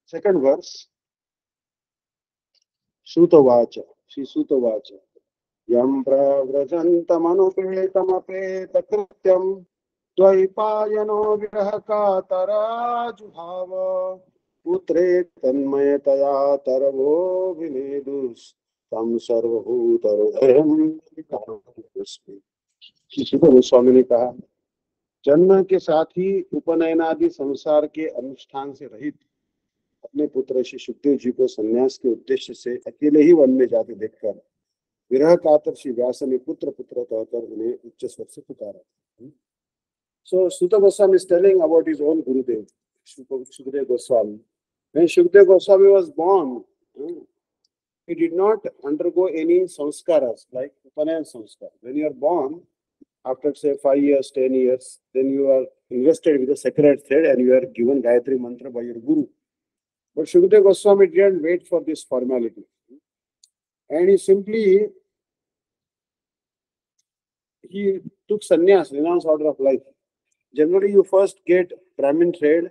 second verse. Sutavacha, Sri Sutavacha. Yam pravrajantamanupetamapetakrityam Dvaipayano virahakatarajubhava Putre tanmayataya taravo vinedus Tam sarvabhutarodayam Karmasmi. Shri सुख गोस्वामी ने कहा, जन्म के साथ ही उपनयनादि संसार के अनुष्ठान से रहित अपने पुत्र श्री सुखदेव जी को संन्यास के उद्देश्य से अकेले ही वन में जाते देखकर विरह कातर श्री व्यास ने पुत्र पुत्र कहकर उन्हें उच्च स्वर से पुकारा. So Sutta Goswami is telling about his own Gurudev, Shukdev Goswami. When Shukdev Goswami was born, he did not undergo any sanskaras like Upanayan sanskar. When you are born, after say 5 years, 10 years, then you are invested with the sacred thread and you are given Gayatri Mantra by your Guru. But Shukdev Goswami didn't wait for this formality. And he took sannyas, renounced order of life. Generally, you first get Brahmin thread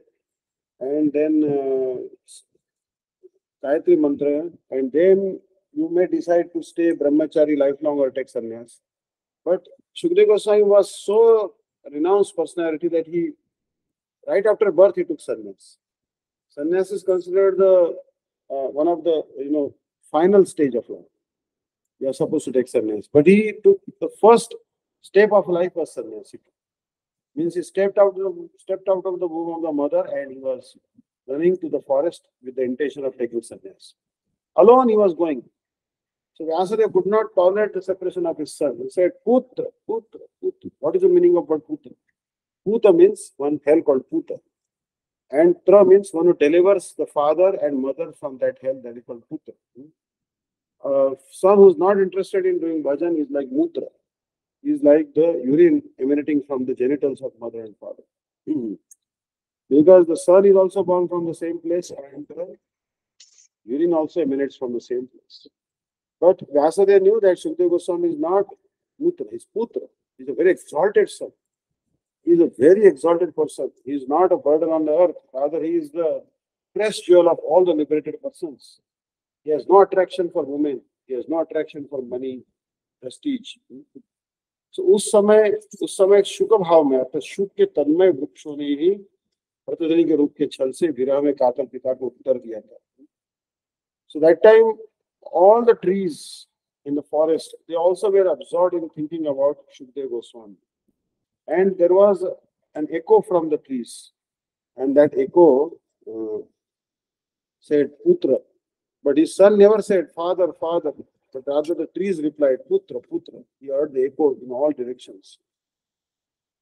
and then Gayatri Mantra, and then you may decide to stay Brahmachari lifelong or take sannyas. But Shukdev Goswami was so renounced personality that he, right after birth, he took sannyas. Sannyas is considered the one of the final stage of life. You are supposed to take sannyas, but he took the first step of life was sannyas. Means he stepped out of the womb of the mother and he was running to the forest with the intention of taking sannyas. Alone he was going. So Vyasadeva could not tolerate the separation of his son. He said, Putra, Putra, Putra. What is the meaning of word Putra? Puta means one hell called Puta. And Tra means one who delivers the father and mother from that hell, that is called Putra. Son who is not interested in doing bhajan is like Mutra. He is like the urine emanating from the genitals of mother and father. Because the son is also born from the same place and the urine also emanates from the same place. But Vyasadeva knew that Shukdev Goswami is not Mutra, he is Putra. He is a very exalted son. He is a very exalted person. He is not a burden on the earth. Rather, he is the precious jewel of all the liberated persons. He has no attraction for women. He has no attraction for money, prestige. So उस समय शुक भाव में अर्थात शुक के तन्मय वृक्षों ने ही प्रतिध्वनि के रूप के छल से विरह में कातर पिता को उत्तर दिया था. So that time all the trees in the forest, they also were absorbed in thinking about Shukdev Goswami. And there was an echo from the trees. And that echo said, Putra. But his son never said, Father, Father. But rather the trees replied, Putra, Putra. He heard the echo in all directions.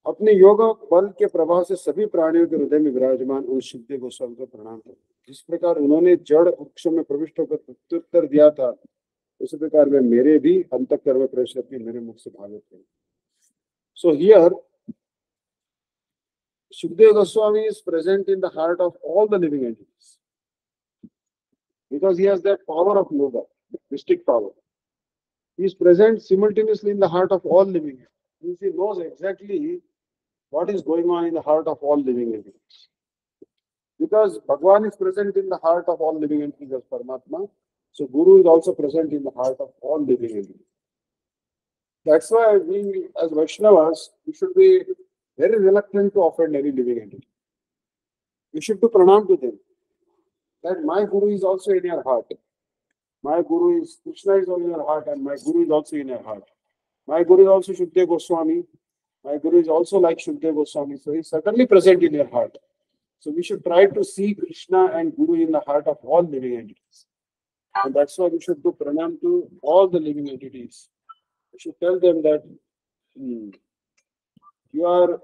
अपने योग बल के प्रभाव से सभी प्राणियों के हृदय में विराजमान उन शुकदेव गोस्वामी को प्रणाम करें. जिस प्रकार उन्होंने जड़ वृक्ष में प्रविष्ट होकर प्रत्युत्तर दिया था, उसी प्रकार वे मेरे भी अंतःकरण में प्रवेश करके मेरे मुख से भागवत करें. So here, Shukdev Goswami is present in the heart of all the living entities. Because he has that power of yoga, mystic power. He is present simultaneously in the heart of all living entities. He knows exactly what is going on in the heart of all living entities. Because Bhagwan is present in the heart of all living entities as Paramatma, so Guru is also present in the heart of all living entities. That's why we as Vaishnavas, we should be very reluctant to offend any living entity. We should do pranam to them. That my Guru is also in your heart. My Guru is, Krishna is in your heart and my Guru is also in your heart. My Guru is also Shukdev Goswami. My Guru is also like Shukdev Goswami. So he is certainly present in your heart. So we should try to see Krishna and Guru in the heart of all living entities. And that's why we should do pranam to all the living entities. We should tell them that you are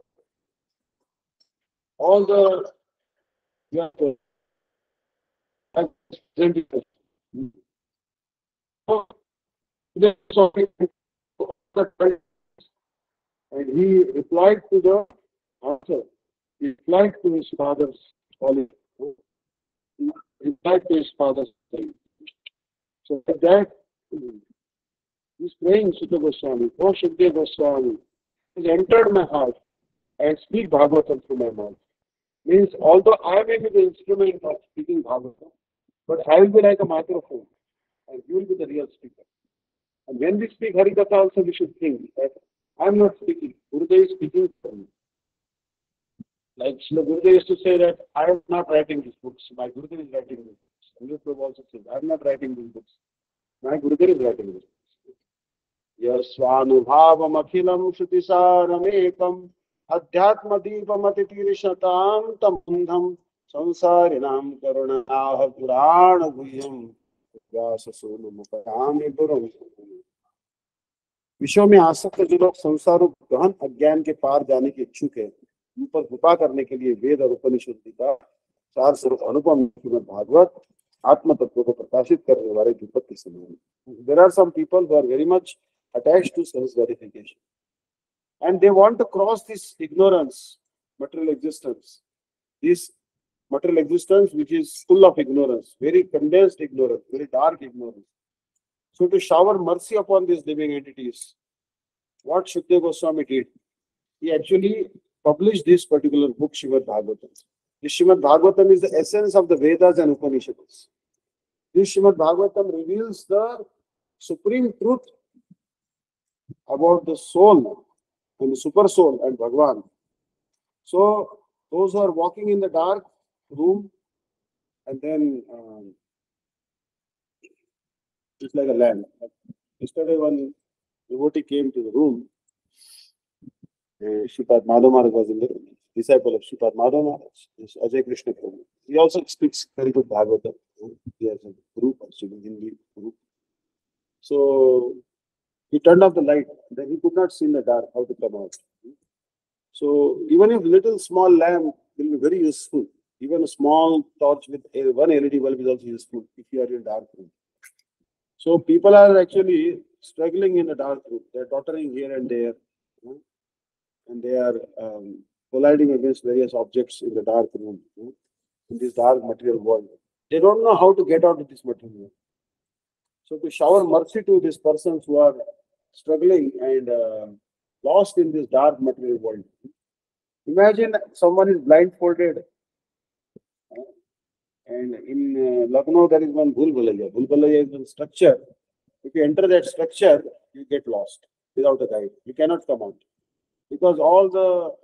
all the you are the and he replied to the answer. He replied to his father's calling. He replied to his father's calling. So like that, he's praying Sutta Goswami, oh Shukdev Goswami, has entered my heart and speak Bhagavatam through my mouth. Means although I may be the instrument of speaking Bhagavatam, but I will be like a microphone and you will be the real speaker. And when we speak Harikatha also we should think that I am not speaking, Gurudev is speaking for me. Like Srila Gurudev used to say that I am not writing these books, my Gurudev is writing these books. And Prabhu also says, I am not writing these books, my Gurudev is writing these books. Yasvanubhavam akhilam shrutisāramekam adhyatmadīpamatitirishataṁ tamandham samsārinām karunāh purāna guhyam व्याससूनुमुपयामि गुरुं। विश्व में आसक्त जो लोग संसार और गहन अज्ञान के पार जाने के इच्छुक है, उन पर कृपा करने के लिए वेद और उपनिषद का चार स्वरूप अनुपम श्रीमद् भागवत आत्म तत्व को प्रकाशित करने वाले दीपक के समान। There are some people who are very much attached to sense verification and they want to cross this ignorance, material existence, this material existence which is full of ignorance, very condensed ignorance, very dark ignorance. So to shower mercy upon these living entities, what Shukdev Goswami did, he actually published this particular book, Srimad Bhagavatam. This Srimad Bhagavatam is the essence of the Vedas and Upanishads. This Srimad Bhagavatam reveals the supreme truth about the soul and the super soul and Bhagavan. So those who are walking in the dark room and then it's like a lamp. Yesterday one devotee came to the room. Shripad Madhav Maharaj was in the disciple of Shripad Madhav Maharaj, Ajay Krishna Prabhu. He also speaks very good Bhagavatam. He has a group, also Hindi group. So he turned off the light. Then he could not see in the dark how to come out. So even if little small lamp will be very useful, even a small torch with one LED bulb is also useful if you are in a dark room. So people are actually struggling in the dark room. They are tottering here and there, and they are colliding against various objects in the dark room, in this dark material world. They don't know how to get out of this material world. So to shower mercy to these persons who are struggling and lost in this dark material world. Imagine someone is blindfolded. And in Lucknow, there is one Bhul Bhulaiya. Bhul Bhulaiya is one structure. If you enter that structure, you get lost without a guide. You cannot come out. Because all the,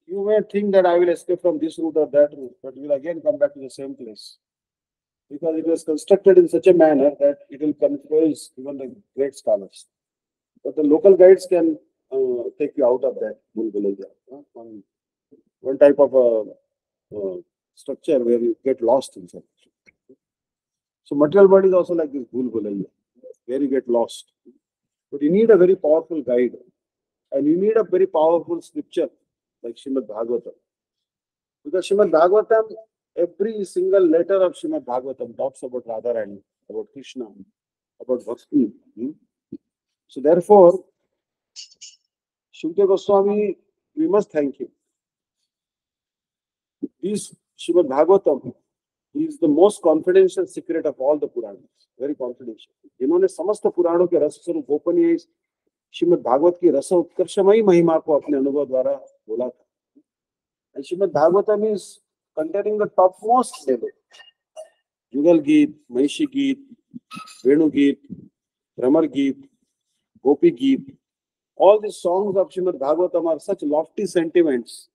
you may think that I will escape from this route or that route, but you will again come back to the same place. Because it was constructed in such a manner that it will confuse even the great scholars. But the local guides can take you out of that Bhul Bhulaiya. One type of a structure where you get lost inside. So material world is also like this Bhul Bhulaiya, where you get lost. But you need a very powerful guide, and you need a very powerful scripture like Srimad Bhagavatam. Because Srimad Bhagavatam, every single letter of Srimad Bhagavatam talks about Radharani, about Krishna, about Bhakti. So therefore, Shukdev Goswami, we must thank him. This Srimad Bhagavatam is the most confidential secret of all the Puranas. Very confidential. जिन्होंने समस्त पुराणों के रस स्वरूप गोपनीय श्रीमद् भागवत की रस उत्कर्षमयी महिमा को अपने अनुभव द्वारा बोला था. And Srimad Bhagavatam is containing the topmost level. Jugal Geet, Mahishi Geet, Venu Geet, Bhramar Geet, Gopi Geet. All these songs of Srimad Bhagavatam are such lofty sentiments.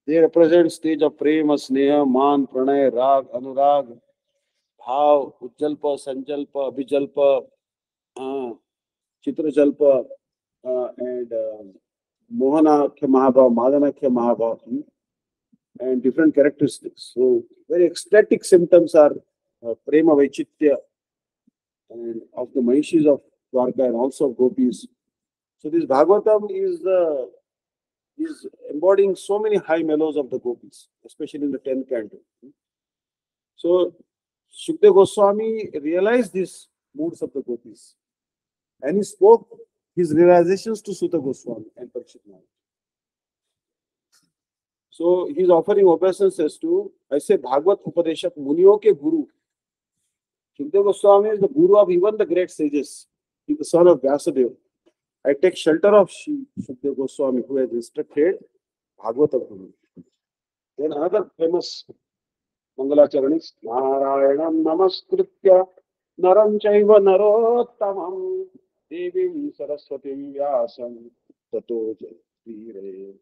They represent stage of prema, sneha, man, pranay, rag, anurag, bhav, ujjalpa, sanjalpa, abhijalpa, chitrajalpa, and mohanakhya mahabhav, madanakhya mahabhav, and different characteristics. So very ecstatic symptoms are prema vaichitya and of the Mahishis of Dwarka and also of Gopis. So this Bhagavatam is embodying so many high mellows of the Gopis, especially in the 10th canto. So Shukdev Goswami realized these moods of the Gopis, and he spoke his realizations to Suta Goswami and Parikshit Maharaj. So he is offering obeisances to, I say, Bhagavad Upadeshak Muniyo ke Guru. Shukdev Goswami is the Guru of even the great sages. He is the son of Vyasadeva. I take shelter of Shukdev Goswami, who has instructed Bhagavatam. Then another famous Mangalacharani is Narayanam Namaskritya Naram Chaiva Narottamam Devim Saraswatim Vyasam Tato Jayatire.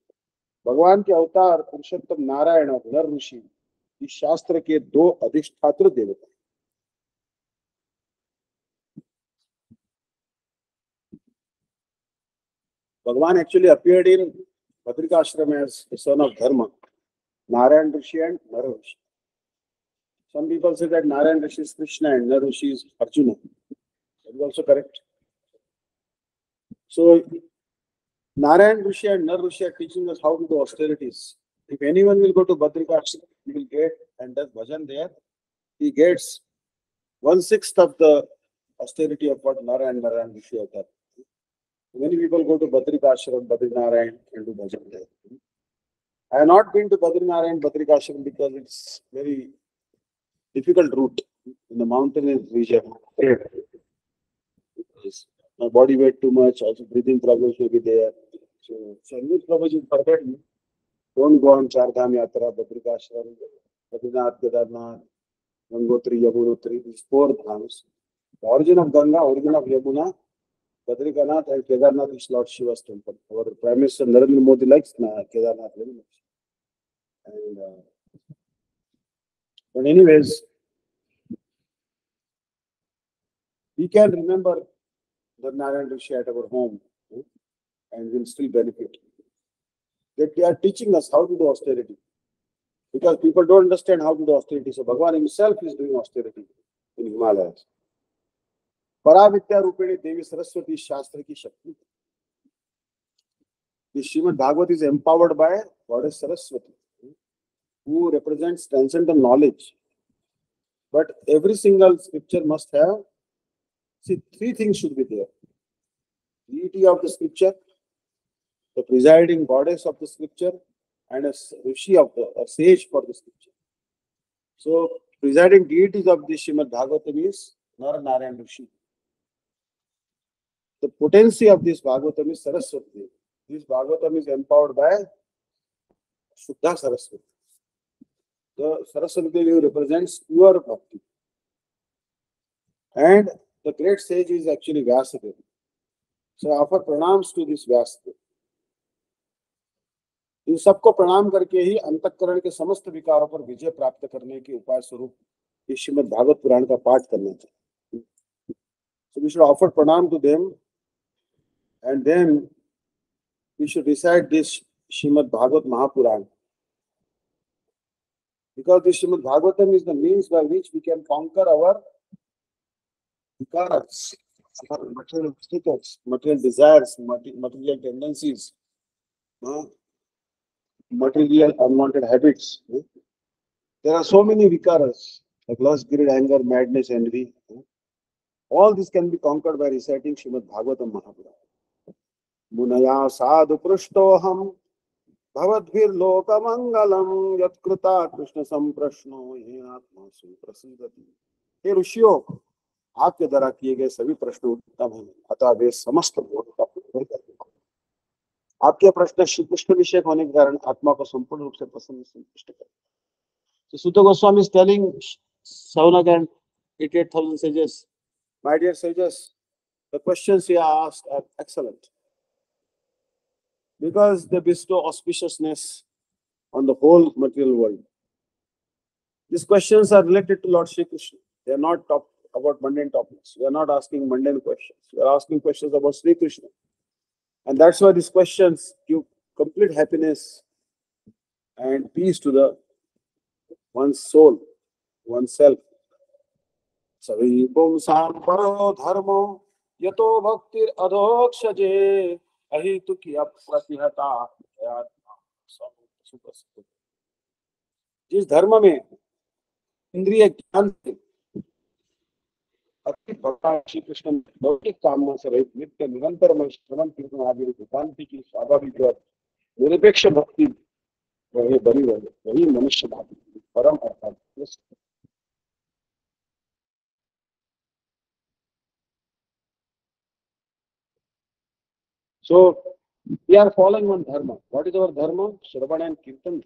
भगवान के अवतार पुरुषोत्तम नारायण और नर ऋषि इस शास्त्र के दो अधिष्ठात्र देवता. Bhagavan actually appeared in Badrika Ashram as the son of Dharma, Narayan Rishi and Nara Rishi. Some people say that Narayan Rishi is Krishna and Nara Rishi is Arjuna. That is also correct. So, Narayan Rishi and Nara Rishi are teaching us how to do austerities. If anyone will go to Badrika Ashram, he will get and does bhajan there. He gets 1/6 of the austerity of what Narayan Rishi have done. Many people go to Badrika Ashram, Badrinarayan and do bhajan there. I have not been to Badrinarayan, Badrika Ashram because it's very difficult route in the mountainous region. My body weight too much, also breathing problems will be there. So, Sangeet Prabhuji perfect. Don't go on Chardham Yatra, Badrika Ashram, Badrinath, Kedarnath, Gangotri, Yamunotri, these 4 dhams. The origin of Ganga, origin of Yamuna, Badrikanath and Kedarnath is Lord Shiva's temple. Our Prime Minister Narendra Modi likes Kedarnath very much. And, but anyways, we can remember the Narayan Rishi at our home and will still benefit. That they are teaching us how to do austerity. Because people don't understand how to do austerity. So Bhagavan himself is doing austerity in Himalayas. Paravidya Rupini Devi Saraswati Shastra ki Shakti. The Srimad Bhagavat is empowered by Goddess Saraswati, who represents transcendental knowledge. But every single scripture must have, 3 things should be there. Deity of the scripture, the presiding goddess of the scripture, and a rishi of a sage for the scripture. So, presiding deities of the Srimad Bhagavatam is Nara Narayan Rishi. The potency of this Bhagavatam is Saraswati. This Bhagavatam is empowered by Shuddha Saraswati. The Saraswati Devi represents pure bhakti. And the great sage is actually Vyasadeva. So I offer pranams to this Vyasadeva. इन सबको प्रणाम करके ही अंतःकरण के समस्त विकारों पर विजय प्राप्त करने के उपाय स्वरूप इस श्रीमद् भागवत पुराण का पाठ करना चाहिए. So we should offer pranam to them and then we should recite this Srimad Bhagavat Mahapuran. Because this Srimad Bhagavatam is the means by which we can conquer our vikaras, our material obstacles, material desires, material tendencies, material unwanted habits. There are so many vikaras, like lust, greed, anger, madness, envy. All this can be conquered by reciting Srimad Bhagavatam Mahapuran. Munaya sadhu prashtoham bhavadbhir loka mangalam yatkrita krishna samprashno yenatma suprasidati. हे ऋषियों, आपके द्वारा किए गए सभी प्रश्न उत्तम हैं, अतः वे समस्त आपके प्रश्न श्री कृष्ण विषय होने के कारण आत्मा को संपूर्ण रूप से प्रसन्न संतुष्ट करें. So Sutta Goswami is telling 788,000 sages, my dear sages, the questions you asked are excellent because they bestow auspiciousness on the whole material world. These questions are related to Lord Shri Krishna. They are not about mundane topics. We are not asking mundane questions. We are asking questions about Sri Krishna. And that's why these questions give complete happiness and peace to one's soul, oneself. Savi pumsam paro dharmo yato bhaktir adhokshaje ahituki apratihata. जिस धर्म में इंद्रिय ज्ञान से अति भगवान श्री कृष्ण लौकिक कामना से रहित नित्य निरंतर में श्रवण कीर्तन आदि शांति की स्वाभाविक और निरपेक्ष भक्ति वही बनी रहे, वही मनुष्य भावी परम अर्थात. So We are following one dharma. What is our dharma? Shravana and Kirtan.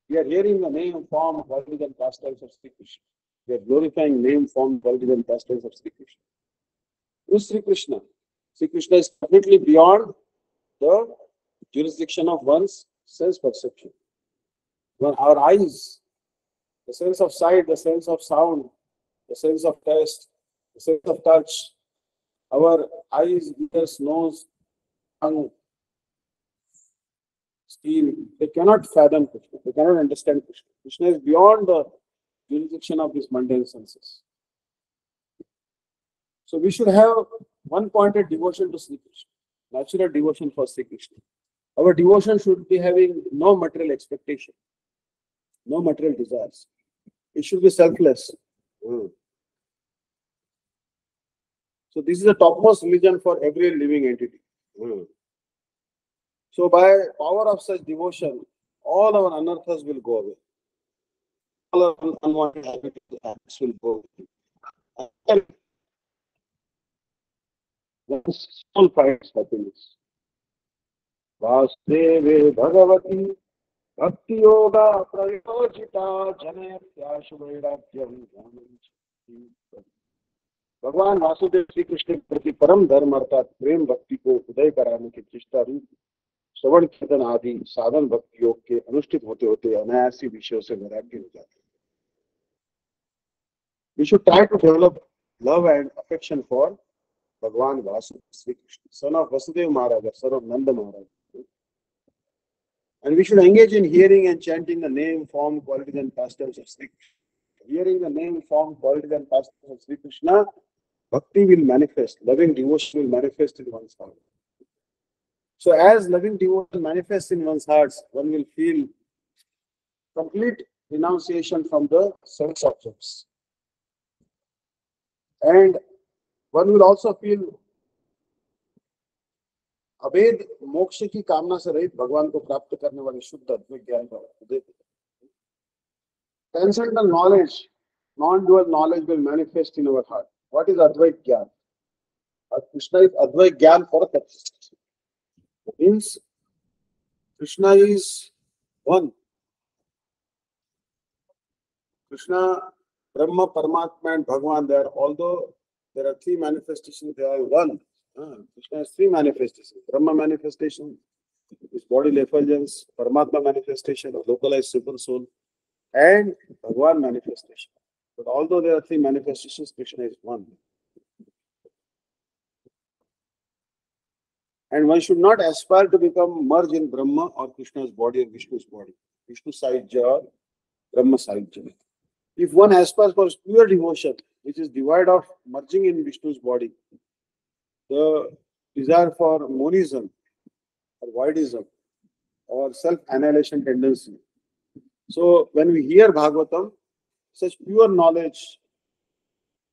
We are hearing the name, form, qualities and pastimes of Sri Krishna. We are glorifying name, form, qualities and pastimes of Sri Krishna. Who is Sri Krishna? Sri Krishna is completely beyond the jurisdiction of one's sense perception. When our eyes, the sense of sight, the sense of sound, the sense of taste, the sense of touch, our eyes, ears, nose, tongue, skin, they cannot fathom Krishna. They cannot understand Krishna. Krishna is beyond the jurisdiction of these mundane senses. So we should have one-pointed devotion to Sri Krishna, natural devotion for Sri Krishna. Our devotion should be having no material expectation, no material desires. It should be selfless. So this is the topmost religion for every living entity. So by power of such devotion, all our anarthas will go away. All our unwanted habits will go away. That's soul finds happiness. Vasudeve Bhagavati Bhakti Yoga Prayojita Janayatyash भगवान वासुदेव श्री कृष्ण के प्रति परम धर्म अर्थात प्रेम भक्ति को उदय कराने के चेष्टा रूप श्रवण कीर्तन आदि साधन भक्ति योग के अनुष्ठित होते होते अनायासी विषयों से वैराग्य हो जाते हैं. We should try to develop love and affection for Bhagwan Vasudeva Sri Krishna, son of Vasudeva Maharaj, son of Nanda Maharaj. And we should engage in hearing and chanting the name, form, qualities and pastimes of Sri Krishna. Hearing the name, form, qualities and pastimes of Sri Krishna, bhakti will manifest, loving devotion will manifest in one's heart. So as loving devotion manifests in one's heart, one will feel complete renunciation from the sense objects. And one will also feel अभेद मोक्ष की कामना से रहित भगवान को प्राप्त करने वाले शुद्ध अद्वैत ज्ञान का उदय. Transcendental knowledge, non-dual knowledge will manifest in our heart. What is Advait Gyan? Krishna is Advait Gyan for a means Krishna is one. Krishna, Brahma, Paramatma and Bhagwan, they are, although there are three manifestations, they are one. Krishna has three manifestations. Brahma manifestation is bodily effulgence, Paramatma manifestation of localized super soul, and Bhagwan manifestation. But although there are three manifestations, Krishna is one. And one should not aspire to become merged in Brahma or Krishna's body or Vishnu's body. Vishnu Sahaja or Brahma Sahaja. If one aspires for pure devotion, which is devoid of merging in Vishnu's body, the desire for monism or voidism or self-annihilation tendency. So when we hear Bhagavatam, such pure knowledge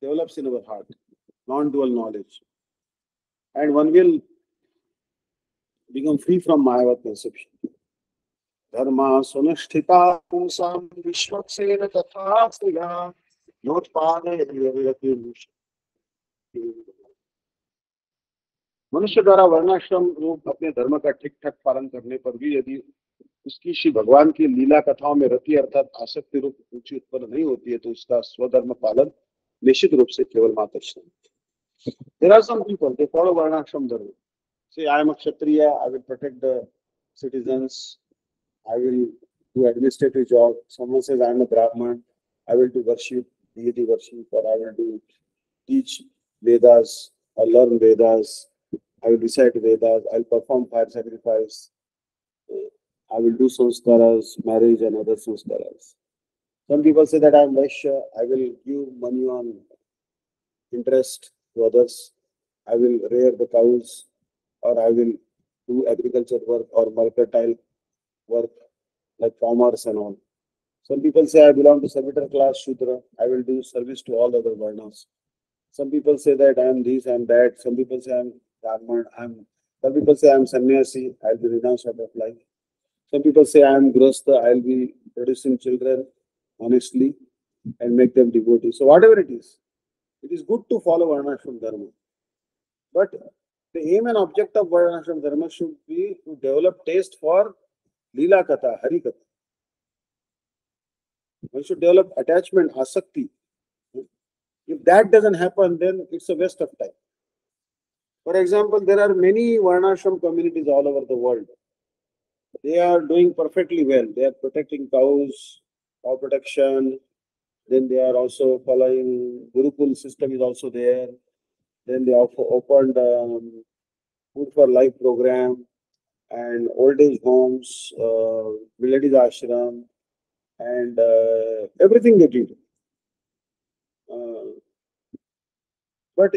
develops in our heart, non-dual knowledge. And one will become free from Mayavad conception. Dharma sunasthita pumsam vishvaksena tatha sriya yotpade yavayati. मनुष्य द्वारा वर्णाश्रम रूप अपने धर्म का ठीक ठाक पालन करने पर भी यदि उसकी श्री भगवान की लीला कथाओं में रति अर्थात आसक्ति रूप रुचि उत्पन्न नहीं होती है तो उसका स्वधर्म पालन निश्चित रूप से केवल मात्र. There are some people, they follow varnashram dharma. Say, I am a Kshatriya, I will protect the citizens, I will do administrative job. Someone says, I am a Brahman, I will do worship, deity worship, or I will do teach Vedas, or learn Vedas, I will recite Vedas, I will perform fire sacrifice, I will do sanskaras, marriage and other sanskaras. Some people say that I am Vaishya, I will give money on interest to others, I will rear the cows, or I will do agriculture work or mercantile work like commerce and all. Some people say I belong to servitor class Shudra, I will do service to all other varnas. Some people say that I am this and that. Some people say I am Brahman. Some people say I am sannyasi, I will be renounced out of life. Some people say I am grostha, I will be producing children honestly and make them devotees. So whatever it is good to follow varnashram dharma. But The aim and object of Varnashram Dharma should be to develop taste for Leela Katha, Hari Katha. One should develop attachment, asakti. If that doesn't happen, then it's a waste of time. For example, there are many Varnashram communities all over the world. They are doing perfectly well. They are protecting cows, cow protection. Then they are also following Gurukul system is also there. Then they have opened Food for Life program and old age homes, village ashram, and everything they did. But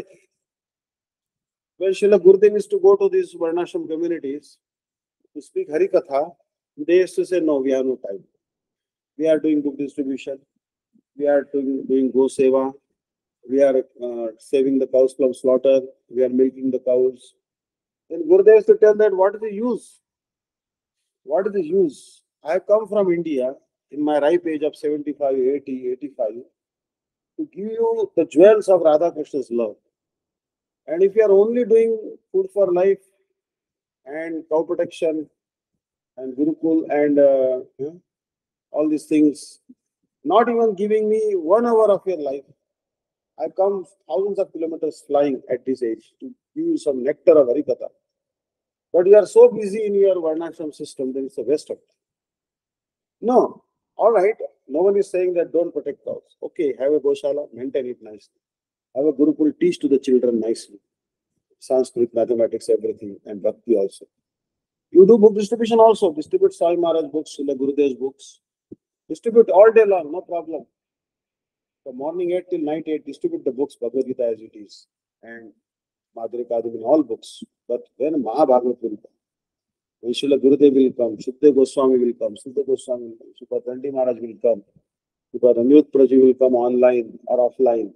when Srila Gurudev used to go to these Varnashram communities to speak Hari Katha, they used to say, no, we have no time. We are doing book distribution. We are doing Go Seva. We are saving the cows from slaughter. We are milking the cows. Then Gurudev used to tell that, what is the use? What is the use? I have come from India in my ripe age of 75, 80, 85 to give you the jewels of Radha Krishna's love. And if you are only doing Food for Life and cow protection and Gurukul and all these things, not even giving me 1 hour of your life, I come thousands of kilometers flying at this age to give you some nectar of Harikatha. But you are so busy in your Varnashram system, then it's a waste of time. No, all right. No one is saying that don't protect cows. Okay, have a Goshala, maintain it nicely. Have a Gurukul, teach to the children nicely. Sanskrit, mathematics, everything, and Bhakti also. You do book distribution also. Distribute Sai Maharaj books, Srila Gurudev's books. Distribute all day long, no problem. From morning 8 till night 8, distribute the books, Bhagavad Gita as it is, and Madhurya Kadamini, all books. But when Mahabhagavad will come, when Srila Gurudev will come, Shukdev Goswami will come, Sudha Goswami will come, Sripad Dandi Maharaj will come, Sripad Amyut Praji will come online or offline.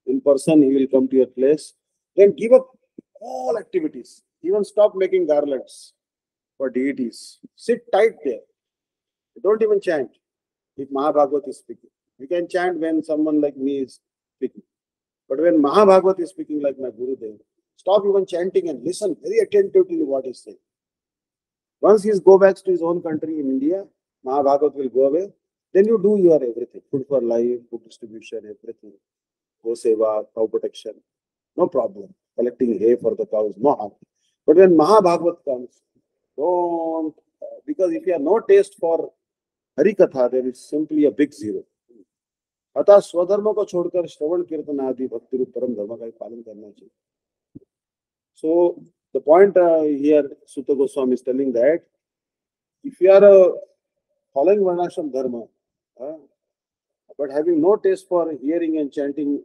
In person, he will come to your place. Then give up all activities. Even stop making garlands for deities. Sit tight there. Don't even chant if Mahabhagavat is speaking. You can chant when someone like me is speaking. But when Mahabhagavat is speaking like my Gurudev, stop even chanting and listen very attentively to what he's saying. Once he go back to his own country in India, Mahabhagavat will go away. Then you do your everything. Food for life, food distribution, everything. Go seva, cow protection. No problem. Collecting hay for the cows, no harm. But when Mahabhagavat comes, don't, because if you have no taste for Harikatha, then it's simply a big zero. अतः स्वधर्म को छोड़कर श्रवण कीर्तन आदि भक्ति रूप परम धर्म का पालन करना चाहिए. So the point here Sutta Goswami is telling that if you are following Varnashram dharma but having no taste for hearing and chanting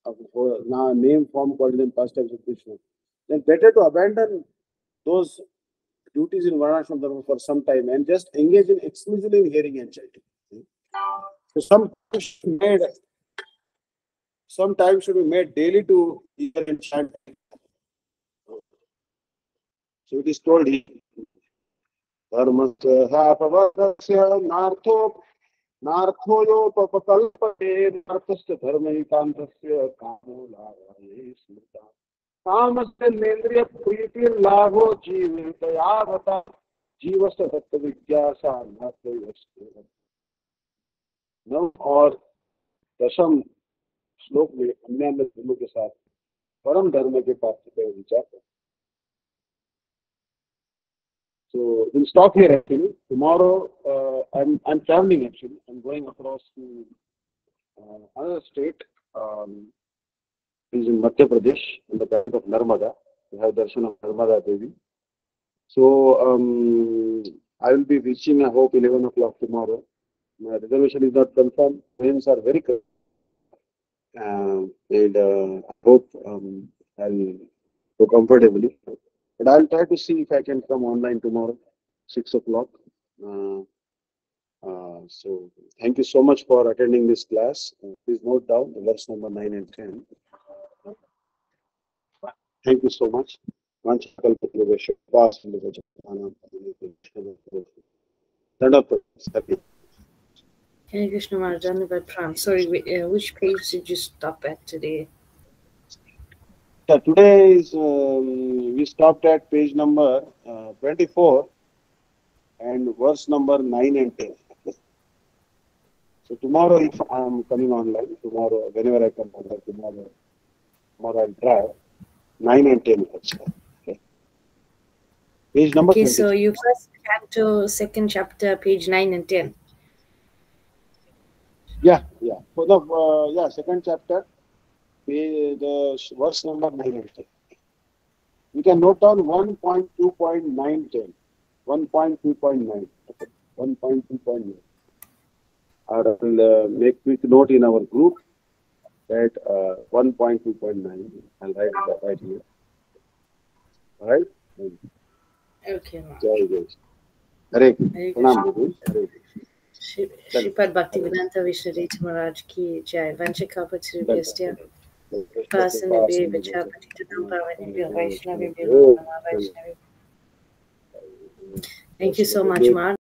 name, form, coordinate, and pastimes of Krishna, then better to abandon those duties in Varnashram dharma for some time and just engage in exclusively in hearing and chanting. So some time should be made daily to hear and chant. So it is told here, Dharmasya nartho narthoyopakalpate narthasya dharmaikantasya kamo lavaye smrita kamasya nendriya pritir lagho jivitayavata जीवस्य तत्व विज्ञासा नव और दशम श्लोक में अन्य धर्मों के साथ परम धर्म के प्राप्ति का विचार करें. So we'll stop here actually. Tomorrow I'm traveling actually. I'm going across to another state. Is in Madhya Pradesh in the bank of Narmada. We have darshan of Narmada Devi. So I will be reaching, I hope, 11 o'clock tomorrow. My reservation is not confirmed. Trains are very good. And I hope I'll go comfortably. But I'll try to see if I can come online tomorrow, 6 o'clock. So thank you so much for attending this class. Please note down the verse number 9 and 10. Thank you so much. Thank Hare Krishna Maharaj, sorry, which page did you stop at today? So today is we stopped at page number 24 and verse number 9 and 10. So tomorrow, if I am coming online, tomorrow, whenever I come online, tomorrow I'll try 9 and 10. Okay. Page number Okay, 24. so you first canto, second chapter, page 9 and 10. Yeah. For the second chapter, the verse number 9 and 10. You can note down 1.2.910. 1.2.9. Okay. 1.2.9. I will make quick note in our group that 1.2.9. I'll write that right here. All right. Okay, ma'am. Jai Jai. Hare Hare Pranam, Krishna. Guru. Hare Shripad Bhaktivedanta Vishnu Maharaj ki jai. Vanchakapachurubhyasya Pasanabhe Vichapatitanam Pavanebhyo Vaishnavibhyo Namo Namo Vaishnavibhyo. Thank you so much, Mar.